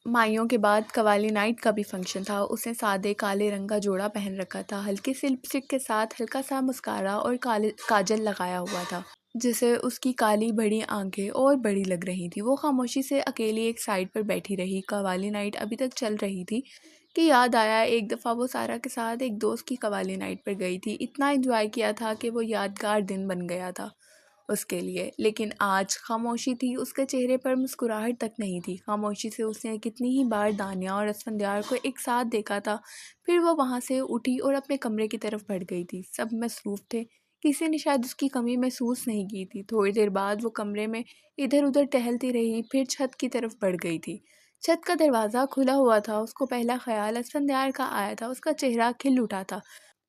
माइयों के बाद कवाली नाइट का भी फंक्शन था। उसने सादे काले रंग का जोड़ा पहन रखा था, हल्की सी लिपस्टिक के साथ हल्का सा मस्कारा और काले काजल लगाया हुआ था, जिसे उसकी काली बड़ी आंखें और बड़ी लग रही थी। वो खामोशी से अकेली एक साइड पर बैठी रही। कवाली नाइट अभी तक चल रही थी कि याद आया एक दफ़ा वो सारा के साथ एक दोस्त की कवाली नाइट पर गई थी। इतना एंजॉय किया था कि वो यादगार दिन बन गया था उसके लिए। लेकिन आज खामोशी थी, उसके चेहरे पर मुस्कुराहट तक नहीं थी। खामोशी से उसने कितनी ही बार दानिया और असफंदार को एक साथ देखा था। फिर वो वहाँ से उठी और अपने कमरे की तरफ बढ़ गई थी। सब मसरूफ़ थे, किसी ने शायद उसकी कमी महसूस नहीं की थी। थोड़ी देर बाद वो कमरे में इधर उधर टहलती रही, फिर छत की तरफ बढ़ गई थी। छत का दरवाज़ा खुला हुआ था। उसको पहला ख्याल असफंदार का आया था। उसका चेहरा खिल उठा था,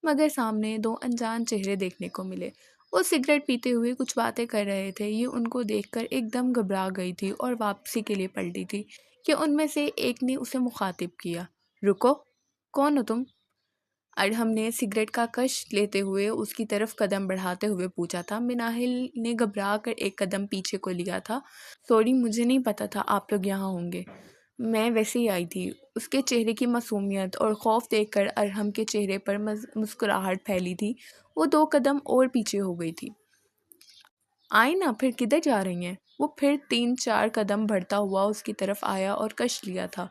मगर सामने दो अनजान चेहरे देखने को मिले। वो सिगरेट पीते हुए कुछ बातें कर रहे थे। ये उनको देखकर एकदम घबरा गई थी और वापसी के लिए पलटी थी कि उनमें से एक ने उसे मुखातिब किया, रुको, कौन हो तुम? अडहम ने सिगरेट का कश लेते हुए उसकी तरफ कदम बढ़ाते हुए पूछा था। मिनाहिल ने घबरा कर एक कदम पीछे को लिया था। सॉरी, मुझे नहीं पता था आप लोग यहाँ होंगे, मैं वैसे ही आई थी। उसके चेहरे की मासूमियत और खौफ देखकर अरहम के चेहरे पर मुस्कुराहट फैली थी। वो दो कदम और पीछे हो गई थी। आई ना, फिर किधर जा रही हैं? वो फिर 3-4 कदम बढ़ता हुआ उसकी तरफ आया और कश लिया था।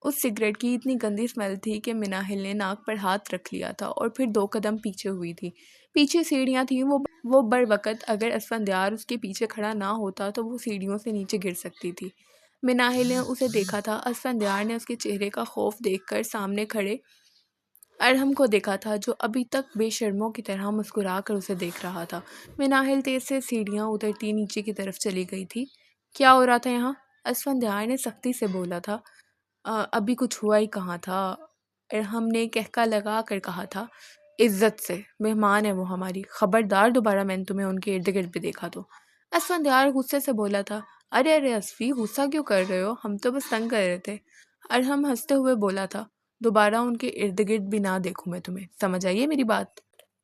उस सिगरेट की इतनी गंदी स्मेल थी कि मिनाहिल ने नाक पर हाथ रख लिया था और फिर 2 कदम पीछे हुई थी। पीछे सीढ़ियाँ थीं। वो बरवक़्त अगर असफंदार उसके पीछे खड़ा ना होता तो वो सीढ़ियों से नीचे गिर सकती थी। मिनाहिल ने उसे देखा था। असफंदार ने उसके चेहरे का खौफ देखकर सामने खड़े अरहम को देखा था, जो अभी तक बेशर्मों की तरह मुस्कुरा कर उसे देख रहा था। मिनाहिल तेज से सीढ़ियाँ उतरती नीचे की तरफ चली गई थी। क्या हो रहा था यहाँ? असफंदार ने सख्ती से बोला था। अभी कुछ हुआ ही कहाँ था, अरहम ने कहका लगा कर कहा था। इज्जत से, मेहमान है वो हमारी, खबरदार दोबारा मैंने तुम्हें उनके इर्द गिर्द भी देखा तो। असफंदार गुस्से से बोला था। अरे अरे असफी, गुस्सा क्यों कर रहे हो, हम तो बस तंग कर रहे थे। अरहम हंसते हुए बोला था। दोबारा उनके इर्द गिर्द भी ना देखूं मैं तुम्हें, समझ आई है मेरी बात?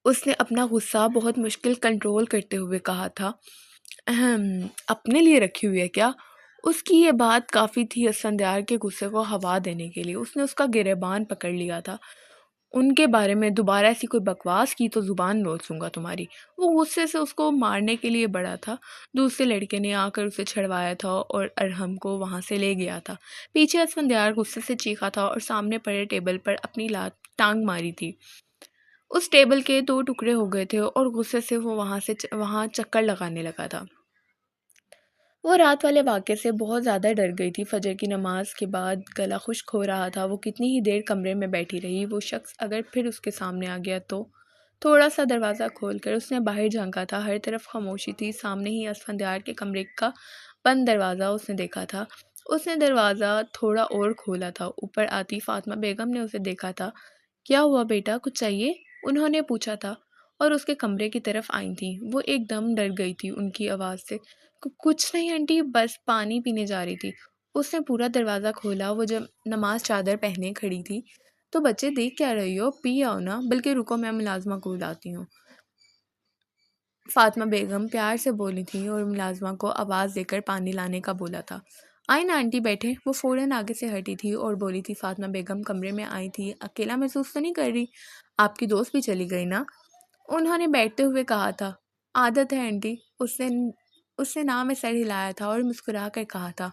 उसने अपना गुस्सा बहुत मुश्किल कंट्रोल करते हुए कहा था। अपने लिए रखी हुई है क्या? उसकी ये बात काफ़ी थी असफंदार के गुस्से को हवा देने के लिए। उसने उसका गिरेबान पकड़ लिया था। उनके बारे में दोबारा ऐसी कोई बकवास की तो ज़ुबान नोच लूँगा तुम्हारी। वो गुस्से से उसको मारने के लिए बढ़ा था। दूसरे लड़के ने आकर उसे छड़वाया था और अरहम को वहाँ से ले गया था। पीछे असफंदार गुस्से से चीखा था और सामने पड़े टेबल पर अपनी लात टांग मारी थी। उस टेबल के 2 टुकड़े हो गए थे और गुस्से से वो वहाँ चक्कर लगाने लगा था। वो रात वाले वाक़ये से बहुत ज़्यादा डर गई थी। फ़जर की नमाज़ के बाद गला खुश्क हो रहा था। वो कितनी ही देर कमरे में बैठी रही। वो शख्स अगर फिर उसके सामने आ गया तो? थोड़ा-सा दरवाज़ा खोलकर उसने बाहर झाँका था। हर तरफ खामोशी थी। सामने ही असफंदार के कमरे का बंद दरवाज़ा उसने देखा था। उसने दरवाज़ा थोड़ा और खोला था। ऊपर आती फ़ातिमा बेगम ने उसे देखा था। क्या हुआ बेटा, कुछ चाहिए? उन्होंने पूछा था और उसके कमरे की तरफ आई थीं। वो एकदम डर गई थी उनकी आवाज़ से। कुछ नहीं आंटी, बस पानी पीने जा रही थी। उसने पूरा दरवाज़ा खोला। वो जब नमाज चादर पहने खड़ी थी। तो बच्चे देख क्या रही हो, पी आओ ना, बल्कि रुको मैं मुलाजमा को बुलाती हूँ। फातिमा बेगम प्यार से बोली थी और मुलाजमा को आवाज़ देकर पानी लाने का बोला था। आई ना आंटी, बैठे। वो फ़ौरन आगे से हटी थी और बोली थी। फातिमा बेगम कमरे में आई थी। अकेला महसूस तो नहीं कर रही? आपकी दोस्त भी चली गई ना? उन्होंने बैठते हुए कहा था। आदत है आंटी। उसने ना में सर हिलाया था और मुस्कुरा कर कहा था।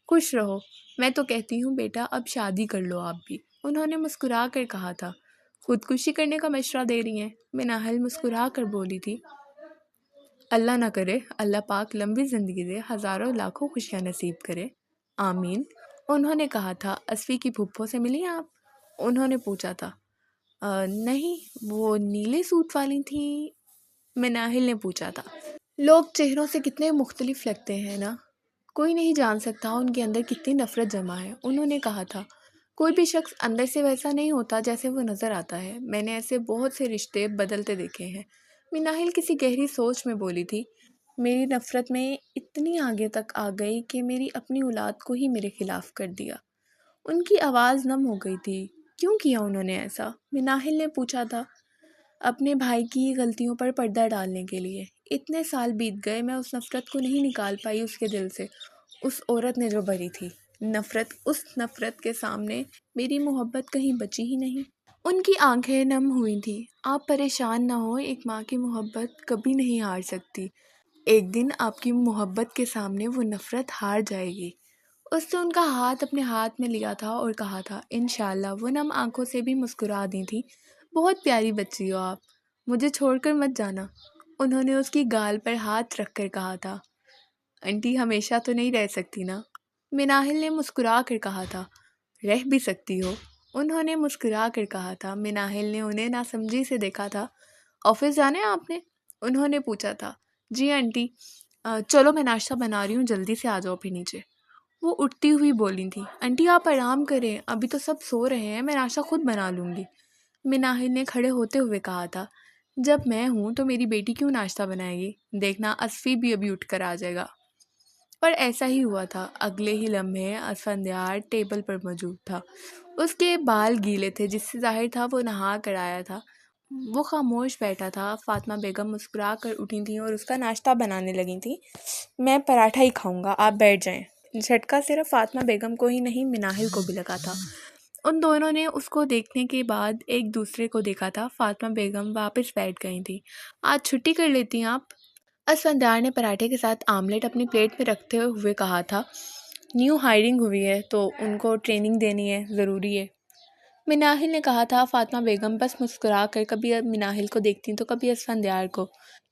खुश रहो। मैं तो कहती हूँ बेटा, अब शादी कर लो आप भी। उन्होंने मुस्कुरा कर कहा था। खुदकुशी करने का मशवरा दे रही हैं? मिनाहल मुस्कुरा कर बोली थी। अल्लाह ना करे, अल्लाह पाक लंबी ज़िंदगी दे, हज़ारों लाखों खुशियाँ नसीब करे, आमीन। उन्होंने कहा था। असफ़ी की फूफो से मिली आप? उन्होंने पूछा था। नहीं, वो नीले सूट वाली थी, मिनाहिल ने पूछा था। लोग चेहरों से कितने मुख्तलिफ लगते हैं ना, कोई नहीं जान सकता उनके अंदर कितनी नफ़रत जमा है। उन्होंने कहा था। कोई भी शख्स अंदर से वैसा नहीं होता जैसे वो नज़र आता है। मैंने ऐसे बहुत से रिश्ते बदलते देखे हैं। मिनाहिल किसी गहरी सोच में बोली थी। मेरी नफ़रत में इतनी आगे तक आ गई कि मेरी अपनी औलाद को ही मेरे खिलाफ़ कर दिया। उनकी आवाज़ नम हो गई थी। क्यों किया उन्होंने ऐसा? मिनाहिल ने पूछा था। अपने भाई की गलतियों पर पर्दा डालने के लिए। इतने साल बीत गए, मैं उस नफ़रत को नहीं निकाल पाई उसके दिल से। उस औरत ने जो भरी थी। नफ़रत, उस नफ़रत के सामने मेरी मोहब्बत कहीं बची ही नहीं। उनकी आंखें नम हुई थीं। आप परेशान ना हो, एक माँ की मोहब्बत कभी नहीं हार सकती। एक दिन आपकी मोहब्बत के सामने वो नफ़रत हार जाएगी। उसने उनका हाथ अपने हाथ में लिया था और कहा था, इंशाल्लाह। वो नम आंखों से भी मुस्कुरा दी थी। बहुत प्यारी बच्ची हो आप, मुझे छोड़कर मत जाना। उन्होंने उसकी गाल पर हाथ रखकर कहा था, आंटी हमेशा तो नहीं रह सकती ना। मिनाहिल ने मुस्कुरा कर कहा था, रह भी सकती हो। उन्होंने मुस्कुरा कर कहा था। मिनाहिल ने उन्हें नासमझी से देखा था। ऑफिस जाना है आपने? उन्होंने पूछा था। जी आंटी। चलो मैं नाश्ता बना रही हूँ, जल्दी से आ जाओ फिर नीचे। वो उठती हुई बोली थी, आंटी आप आराम करें, अभी तो सब सो रहे हैं, मैं नाश्ता खुद बना लूँगी। मिनाहिल ने खड़े होते हुए कहा था, जब मैं हूँ तो मेरी बेटी क्यों नाश्ता बनाएगी? देखना असफ़ी भी अभी उठकर आ जाएगा। पर ऐसा ही हुआ था। अगले ही लम्हे असफंद्यार टेबल पर मौजूद था। उसके बाल गीले थे, जिससे ज़ाहिर था वो नहा कर आया था। वो खामोश बैठा था। फातिमा बेगम मुस्कुरा कर उठी थी और उसका नाश्ता बनाने लगी थी। मैं पराठा ही खाऊंगा, आप बैठ जाएं। झटका सिर्फ फातिमा बेगम को ही नहीं, मिनाहिल को भी लगा था। उन दोनों ने उसको देखने के बाद एक दूसरे को देखा था। फातिमा बेगम वापस बैठ गई थी। आज छुट्टी कर लेती हैं आप? असफंदार ने पराठे के साथ आमलेट अपनी प्लेट में रखते हुए कहा था, न्यू हायरिंग हुई है तो उनको ट्रेनिंग देनी है, ज़रूरी है। मिनाहिल ने कहा था। फातिमा बेगम बस मुस्कुरा कर कभी मिनाहिल को देखती तो कभी असफंदार को।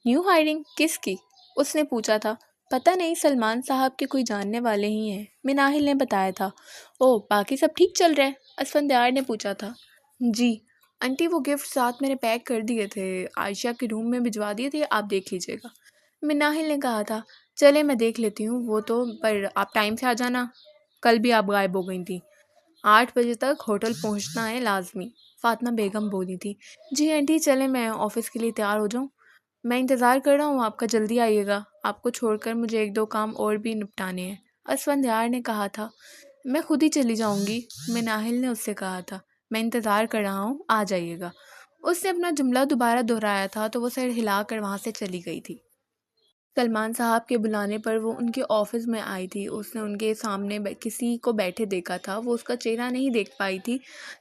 न्यू हायरिंग किसकी? उसने पूछा था। पता नहीं, सलमान साहब के कोई जानने वाले ही हैं, मिनाहिल ने बताया था। ओह, बाकी सब ठीक चल रहा है? असफंदार ने पूछा था। जी आंटी, वो गिफ्ट साथ मैंने पैक कर दिए थे, आयशा के रूम में भिजवा दिए थे, आप देख लीजिएगा। मिनाहिल ने कहा था। चले मैं देख लेती हूँ वो तो, पर आप टाइम से आ जाना, कल भी आप गायब हो गई थी। 8 बजे तक होटल पहुँचना है लाजमी, फातिमा बेगम बोली थी। जी आंटी, चले मैं ऑफ़िस के लिए तैयार हो जाऊँ? मैं इंतज़ार कर रहा हूँ आपका, जल्दी आइएगा, आपको छोड़कर मुझे 1-2 काम और भी निपटाने हैं। असफंदार ने कहा था। मैं खुद ही चली जाऊँगी, मिनाहिल ने उससे कहा था। मैं इंतज़ार कर रहा हूँ, आ जाइएगा। उसने अपना जुमला दोबारा दोहराया था तो वो सर हिलाकर वहाँ से चली गई थी। सलमान साहब के बुलाने पर वो उनके ऑफिस में आई थी। उसने उनके सामने किसी को बैठे देखा था। वो उसका चेहरा नहीं देख पाई थी।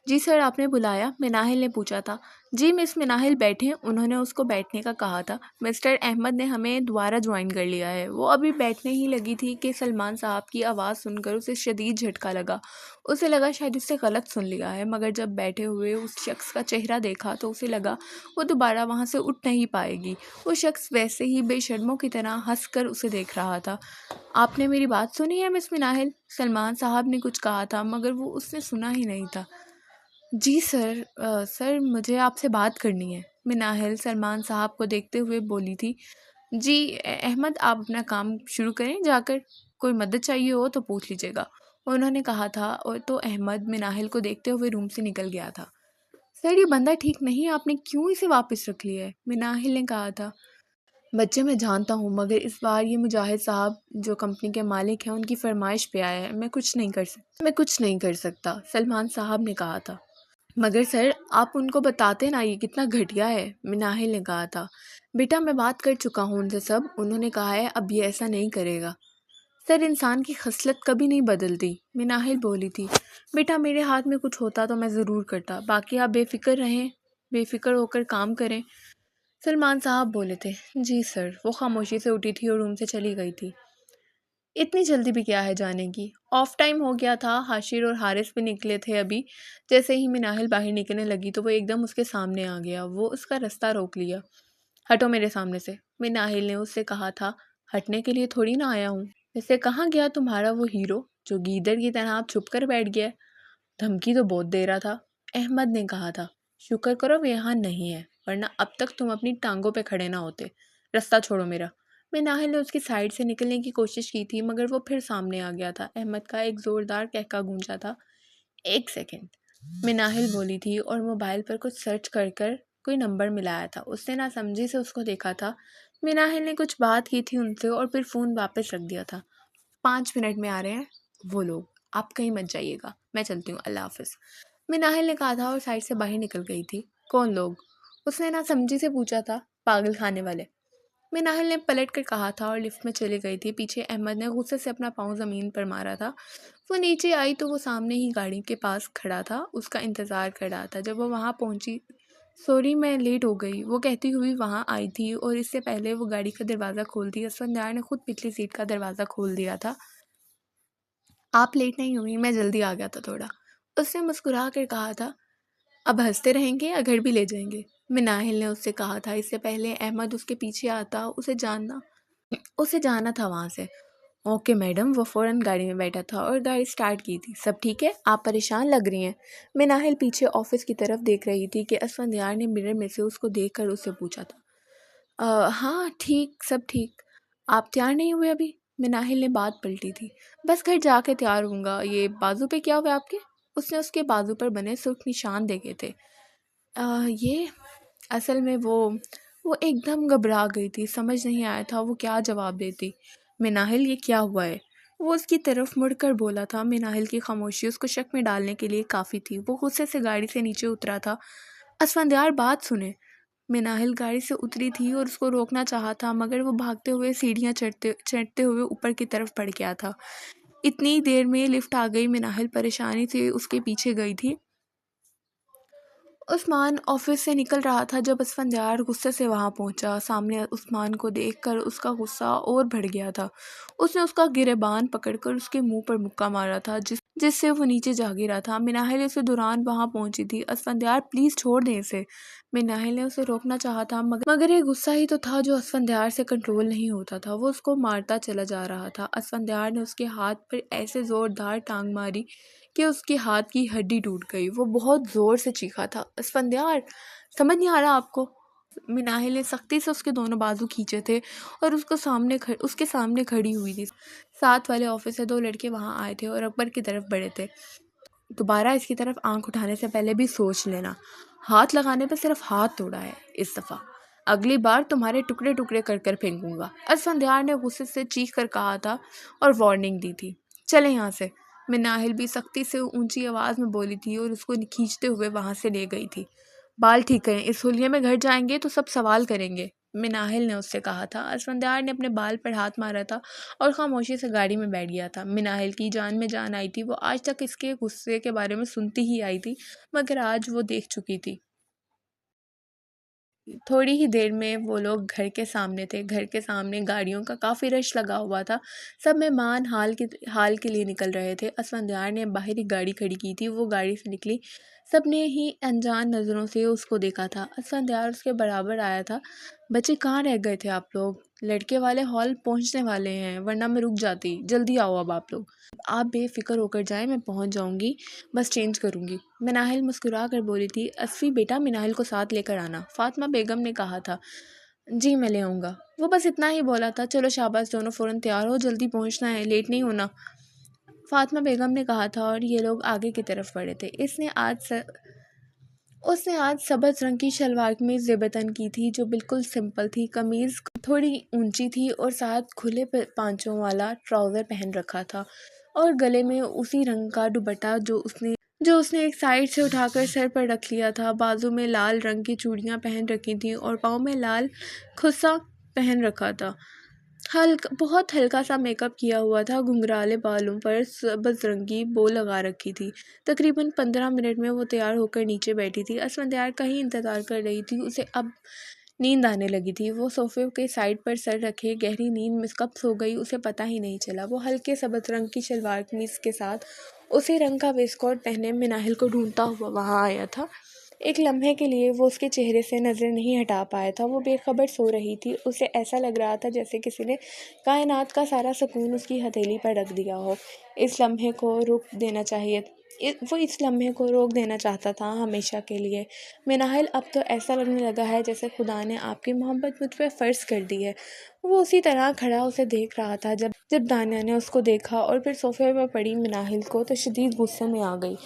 जी सर, आपने बुलाया? मिनाहिल ने पूछा था। जी मिस मिनाहिल बैठें, उन्होंने उसको बैठने का कहा था। मिस्टर अहमद ने हमें दोबारा ज्वाइन कर लिया है। वो अभी बैठने ही लगी थी कि सलमान साहब की आवाज़ सुनकर उसे शदीद झटका लगा। उसे लगा शायद इससे गलत सुन लिया है, मगर जब बैठे हुए उस शख्स का चेहरा देखा तो उसे लगा वो दोबारा वहाँ से उठ नहीं पाएगी। वो शख्स वैसे ही बेशर्मों की तरह हंसकर उसे देख रहा था। आपने मेरी बात सुनी है मिस मिनाहिल? सलमान साहब ने कुछ कहा था, मगर वो उसने सुना ही नहीं था। जी सर, सर मुझे आपसे बात करनी है, मिनाहिल सलमान साहब को देखते हुए बोली थी। जी अहमद, आप अपना काम शुरू करें जाकर, कोई मदद चाहिए हो तो पूछ लीजिएगा, उन्होंने कहा था। और तो अहमद मिनाहिल को देखते हुए रूम से निकल गया था। सर, ये बंदा ठीक नहीं, आपने क्यों इसे वापस रख लिया है? मिनाहिल ने कहा था। बच्चे मैं जानता हूँ, मगर इस बार ये मुजाहिद साहब जो कंपनी के मालिक हैं, उनकी फरमाइश पे आया है। मैं कुछ नहीं कर सकता, सलमान साहब ने कहा था। मगर सर, आप उनको बताते ना, ये कितना घटिया है, मिनाहिल ने कहा था। बेटा मैं बात कर चुका हूँ उनसे सब, उन्होंने कहा है अब ये ऐसा नहीं करेगा। सर, इंसान की खसलत कभी नहीं बदलती, मिनाहिल बोली थी। बेटा मेरे हाथ में कुछ होता तो मैं ज़रूर करता, बाकी आप बेफ़िक्र रहें, बेफ़िक्र होकर काम करें, सलमान साहब बोले थे। जी सर। वो खामोशी से उठी थी और रूम से चली गई थी। इतनी जल्दी भी क्या है जाने की? ऑफ टाइम हो गया था, हाशिर और हारिस भी निकले थे अभी। जैसे ही मिनाहिल बाहर निकलने लगी तो वो एकदम उसके सामने आ गया। वो उसका रास्ता रोक लिया। हटो मेरे सामने से, मिनाहिल ने उससे कहा था। हटने के लिए थोड़ी ना आया हूँ। वैसे कहाँ गया तुम्हारा वो हीरो, जो गीदड़ की तरह आप छुप कर बैठ गया? धमकी तो बहुत दे रहा था, अहमद ने कहा था। शुक्र करो वो यहाँ नहीं है, वरना अब तक तुम अपनी टांगों पे खड़े ना होते। रास्ता छोड़ो मेरा। मिनाहिल ने उसकी साइड से निकलने की कोशिश की थी, मगर वो फिर सामने आ गया था। अहमद का एक ज़ोरदार कहका गूंजा था। एक सेकंड, मिनाहिल बोली थी और मोबाइल पर कुछ सर्च कर कर कोई नंबर मिलाया था। उसने ना समझी से उसको देखा था। मिनाहिल ने कुछ बात की थी उनसे और फिर फ़ोन वापस रख दिया था। 5 मिनट में आ रहे हैं वो लोग, आप कहीं मत जाइएगा, मैं चलती हूँ, अल्लाह हाफिज़, मिनाहिल ने कहा था और साइड से बाहर निकल गई थी। कौन लोग? उसने ना समझी से पूछा था। पागल खाने वाले, मिनाहिल ने पलट कर कहा था और लिफ्ट में चली गई थी। पीछे अहमद ने गुस्से से अपना पाँव ज़मीन पर मारा था। वो नीचे आई तो वो सामने ही गाड़ी के पास खड़ा था, उसका इंतज़ार कर रहा था। जब वो वहाँ पहुँची, सॉरी मैं लेट हो गई, वो कहती हुई वहाँ आई थी और इससे पहले वो गाड़ी का दरवाज़ा खोलती असफंदार ने खुद पिछली सीट का दरवाज़ा खोल दिया था। आप लेट नहीं हुई, मैं जल्दी आ गया था थोड़ा, उसने मुस्कुरा कर कहा था। अब हंसते रहेंगे या घर भी ले जाएंगे, मिनाहिल ने उससे कहा था। इससे पहले अहमद उसके पीछे आता, उसे जाना था वहाँ से। ओके मैडम, वो फ़ौरन गाड़ी में बैठा था और गाड़ी स्टार्ट की थी। सब ठीक है, आप परेशान लग रही हैं। मिनाहिल पीछे ऑफिस की तरफ देख रही थी कि असफंदार ने मिरर में से उसको देखकर उससे पूछा था। हाँ ठीक, सब ठीक। आप तैयार नहीं हुए अभी? मिनाहिल ने बात पलटी थी। बस घर जाके तैयार होऊंगा। ये बाजू पे क्या हुआ आपके? उसने उसके बाजू पर बने सुर्ख निशान देखे थे। ये असल में वो एकदम घबरा गई थी, समझ नहीं आया था वो क्या जवाब देती। मिनाहिल, ये क्या हुआ है? वो उसकी तरफ मुड़कर बोला था। मिनाहिल की खामोशी उसको शक में डालने के लिए काफ़ी थी। वो गुस्से से गाड़ी से नीचे उतरा था। असफंदार, बात सुने। मिनाहिल गाड़ी से उतरी थी और उसको रोकना चाहा था, मगर वो भागते हुए सीढ़ियाँ चढ़ते चढ़ते हुए ऊपर की तरफ बढ़ गया था। इतनी देर में लिफ्ट आ गई। मिनाहिल परेशानी से उसके पीछे गई थी। उस्मान ऑफिस से निकल रहा था जब असफंदार गुस्से से वहां पहुंचा। सामने उस्मान को देखकर उसका गुस्सा और बढ़ गया था। उसने उसका गिरेबान पकड़कर उसके मुंह पर मुक्का मारा था, जिससे वो नीचे जा गिरा था। मिनाहिल उसे दौरान वहां पहुंची थी। असफंदार, प्लीज़ छोड़ दें इसे। मिनाहिल ने उसे रोकना चाहा था, मगर ये गुस्सा ही तो था जो असफंदार से कंट्रोल नहीं होता था। वो उसको मारता चला जा रहा था। असफंदार ने उसके हाथ पर ऐसे ज़ोरदार टांग मारी कि उसके हाथ की हड्डी टूट गई। वो बहुत ज़ोर से चीखा था, असफंदार, समझ नहीं आ रहा आपको? मिनाहिल ने सख्ती से उसके दोनों बाजू खींचे थे और उसके सामने खड़ी हुई थी। साथ वाले ऑफिस से 2 लड़के वहां आए थे और अकबर की तरफ बढ़े थे। दोबारा इसकी तरफ आंख उठाने से पहले भी सोच लेना। हाथ लगाने पर सिर्फ हाथ तोड़ा है इस दफ़ा। अगली बार तुम्हारे टुकड़े टुकड़े कर कर फेंकूंगा। असफंदार ने गुस्से से चीख कर कहा था और वार्निंग दी थी। चले यहाँ से। मिनाहिल भी सख्ती से ऊंची आवाज़ में बोली थी और उसको खींचते हुए वहाँ से ले गई थी। बाल ठीक करें, इस हुलिये में घर जाएंगे तो सब सवाल करेंगे, मिनाहिल ने उससे कहा था। असफंदार ने अपने बाल पर हाथ मारा था और खामोशी से गाड़ी में बैठ गया था। मिनाहिल की जान में जान आई थी। वो आज तक इसके गुस्से के बारे में सुनती ही आई थी, मगर आज वो देख चुकी थी। थोड़ी ही देर में वो लोग घर के सामने थे। घर के सामने गाड़ियों का काफ़ी रश लगा हुआ था। सब मेहमान हाल के लिए निकल रहे थे। असफंदार ने बाहर एक गाड़ी खड़ी की थी। वो गाड़ी से निकली। सब ने ही अनजान नज़रों से उसको देखा था। असफंदार उसके बराबर आया था। बच्चे, कहाँ रह गए थे आप लोग? लड़के वाले हॉल पहुंचने वाले हैं, वरना मैं रुक जाती। जल्दी आओ अब आप लोग। आप बेफिक्र होकर जाएं, मैं पहुंच जाऊंगी, बस चेंज करूंगी। मिनाहिल मुस्कुरा कर बोली थी। असफी बेटा, मिनाहिल को साथ लेकर आना, फातिमा बेगम ने कहा था। जी मैं ले आऊँगा। वो बस इतना ही बोला था। चलो शाबाश, दोनों फ़ौरन तैयार हो, जल्दी पहुंचना है, लेट नहीं होना, फातिमा बेगम ने कहा था। और ये लोग आगे की तरफ बढ़े थे। उसने आज सब्ज़ रंग की शलवार कमीज़ ज़ेबतन की थी, जो बिल्कुल सिंपल थी। कमीज़ थोड़ी ऊंची थी और साथ खुले पांचों वाला ट्राउज़र पहन रखा था और गले में उसी रंग का दुपट्टा जो उसने एक साइड से उठाकर सर पर रख लिया था। बाजू में लाल रंग की चूड़ियाँ पहन रखी थीं और पाँव में लाल खुस्सा पहन रखा था। बहुत हल्का सा मेकअप किया हुआ था। घुंघराले बालों पर सब्ज़ रंग की बो लगा रखी थी। तकरीबन 15 मिनट में वो तैयार होकर नीचे बैठी थी। असफंदार का ही इंतज़ार कर रही थी। उसे अब नींद आने लगी थी। वो सोफे के साइड पर सर रखे गहरी नींद में कब सो गई उसे पता ही नहीं चला। वो हल्के सब्ज़ रंग की शलवार कमीज़ के साथ उसी रंग का वेस्टकोट पहने मिनाहिल को ढूंढता हुआ वहाँ आया था। एक लम्हे के लिए वो उसके चेहरे से नज़र नहीं हटा पाया था। वो बेखबर सो रही थी। उसे ऐसा लग रहा था जैसे किसी ने कायनात का सारा सुकून उसकी हथेली पर रख दिया हो। इस लम्हे को रोक देना चाहता था हमेशा के लिए। मिनाहिल, अब तो ऐसा लगने लगा है जैसे खुदा ने आपकी मोहब्बत मुझ पर फ़र्ज़ कर दी है। वो उसी तरह खड़ा उसे देख रहा था। जब दानिया ने उसको देखा और फिर सोफे पर पड़ी मिनाहिल को, तो शदीद गुस्से में आ गई।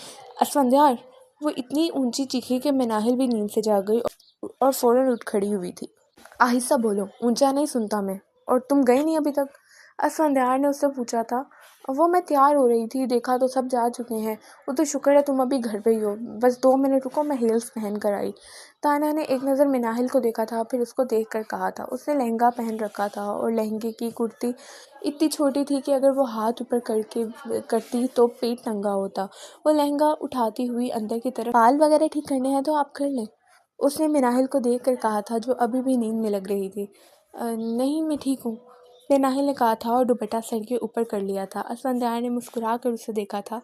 असफंदार, वो इतनी ऊंची चीखी कि मिनाहिल भी नींद से जाग गई और फ़ौरन उठ खड़ी हुई थी। आहिस्ता बोलो, ऊंचा नहीं सुनता मैं। और तुम गई नहीं अभी तक? असफंदार ने उससे पूछा था। वो मैं तैयार हो रही थी, देखा तो सब जा चुके हैं। वो तो शुक्र है तुम अभी घर पे ही हो, बस 2 मिनट रुको, मैं हील्स पहन कर आई। तान्या ने एक नज़र मिनाहिल को देखा था, फिर उसको देख कर कहा था। उसने लहंगा पहन रखा था और लहंगे की कुर्ती इतनी छोटी थी कि अगर वो हाथ ऊपर करती तो पेट नंगा होता। वो लहंगा उठाती हुई अंदर की तरफ, बाल वगैरह ठीक करने हैं तो आप कर लें, उसने मिनाहिल को देख कर कहा था, जो अभी भी नींद में लग रही थी। नहीं, मैं ठीक हूँ, मिनाहिल ने कहा था और दुपट्टा सर के ऊपर कर लिया था। असफंदार ने मुस्कुरा कर उसे देखा था।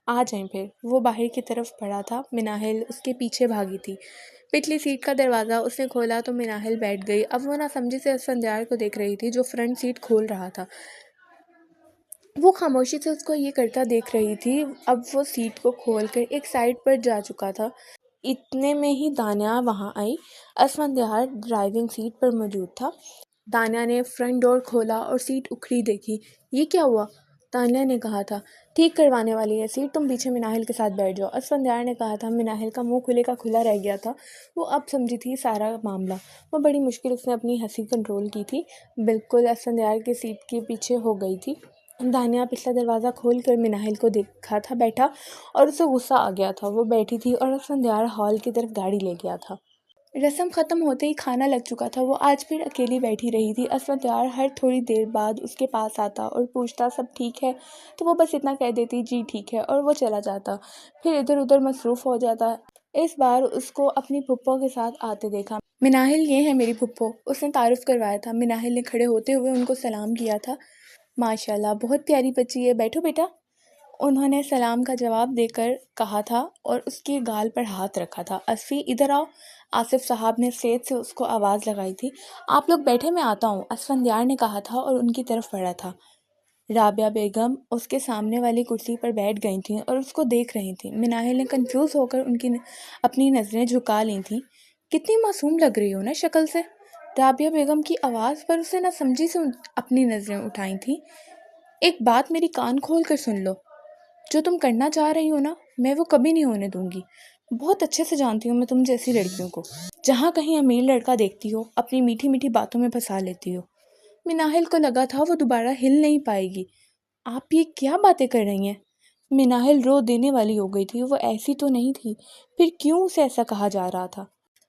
आ जाएं फिर। वो बाहर की तरफ बढ़ा था। मिनाहिल उसके पीछे भागी थी। पिछली सीट का दरवाज़ा उसने खोला तो मिनाहिल बैठ गई। अब वो नासमझी से असफंदार को देख रही थी, जो फ्रंट सीट खोल रहा था। वो खामोशी से उसको ये करता देख रही थी। अब वो सीट को खोलकर एक साइड पर जा चुका था। इतने में ही दानिया वहाँ आई। असफंदार ड्राइविंग सीट पर मौजूद था। दानिया ने फ्रंट डोर खोला और सीट उखड़ी देखी। ये क्या हुआ? दानिया ने कहा था। ठीक करवाने वाली है सीट, तुम पीछे मिनाहिल के साथ बैठ जाओ, असफंदार ने कहा था। मिनाहिल का मुंह खुले का खुला रह गया था। वो अब समझी थी सारा मामला। वो बड़ी मुश्किल उसने अपनी हंसी कंट्रोल की थी। बिल्कुल असफंदार की सीट के पीछे हो गई थी। दानिया पिछला दरवाज़ा खोल कर मिनाहिल को देखा था बैठा, और उसे गुस्सा आ गया था। वो बैठी थी और असफंदार हॉल की तरफ गाड़ी ले गया था। रस्म ख़त्म होते ही खाना लग चुका था। वो आज फिर अकेली बैठी रही थी। असफंदार हर थोड़ी देर बाद उसके पास आता और पूछता सब ठीक है, तो वो बस इतना कह देती जी ठीक है, और वो चला जाता। फिर इधर उधर मसरूफ़ हो जाता। इस बार उसको अपनी फुप्पो के साथ आते देखा। मिनाहिल, ये है मेरी फुप्पो, उसने तारुफ करवाया था। मिनाहिल ने खड़े होते हुए उनको सलाम किया था। माशाल्लाह, बहुत प्यारी बच्ची है, बैठो बेटा, उन्होंने सलाम का जवाब देकर कहा था और उसके गाल पर हाथ रखा था। असफ़ी, इधर आओ, आसिफ साहब ने स्टेज से उसको आवाज़ लगाई थी। आप लोग बैठे, मैं आता हूँ, असफंदार ने कहा था और उनकी तरफ बढ़ा था। राबिया बेगम उसके सामने वाली कुर्सी पर बैठ गई थीं और उसको देख रही थीं। मिनाहिल ने कंफ्यूज होकर अपनी नज़रें झुका ली थीं। कितनी मासूम लग रही हो ना शक्ल से। राबिया बेगम की आवाज़ पर उसे ना समझी से अपनी नज़रें उठाई थीं। एक बात मेरी कान खोल कर सुन लो, जो तुम करना चाह रही हो ना, मैं वो कभी नहीं होने दूंगी। बहुत अच्छे से जानती हूँ मैं तुम जैसी लड़कियों को। जहाँ कहीं अमीर लड़का देखती हो, अपनी मीठी मीठी बातों में फंसा लेती हो। मिनाहिल को लगा था वो दोबारा हिल नहीं पाएगी। आप ये क्या बातें कर रही हैं? मिनाहिल रो देने वाली हो गई थी। वो ऐसी तो नहीं थी, फिर क्यों उसे ऐसा कहा जा रहा था?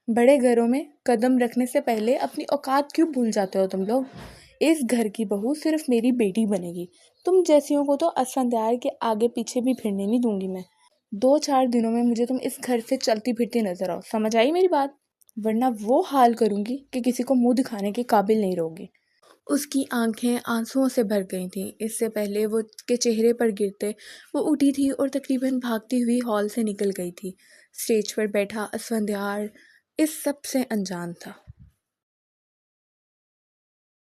बड़े घरों में कदम रखने से पहले अपनी औकात क्यों भूल जाते हो तुम लोग? इस घर की बहू सिर्फ मेरी बेटी बनेगी। तुम जैसियों को तो असफंदार के आगे पीछे भी फिरने नहीं दूंगी मैं। 2-4 दिनों में मुझे तुम इस घर से चलती फिरती नजर आओ, समझ आई मेरी बात? वरना वो हाल करूंगी कि किसी को मुंह दिखाने के काबिल नहीं रहोगे। उसकी आंखें आंसुओं से भर गई थीं। इससे पहले वो के चेहरे पर गिरते, वो उठी थी और तकरीबन भागती हुई हॉल से निकल गई थी। स्टेज पर बैठा असफंदार इस सब से अनजान था।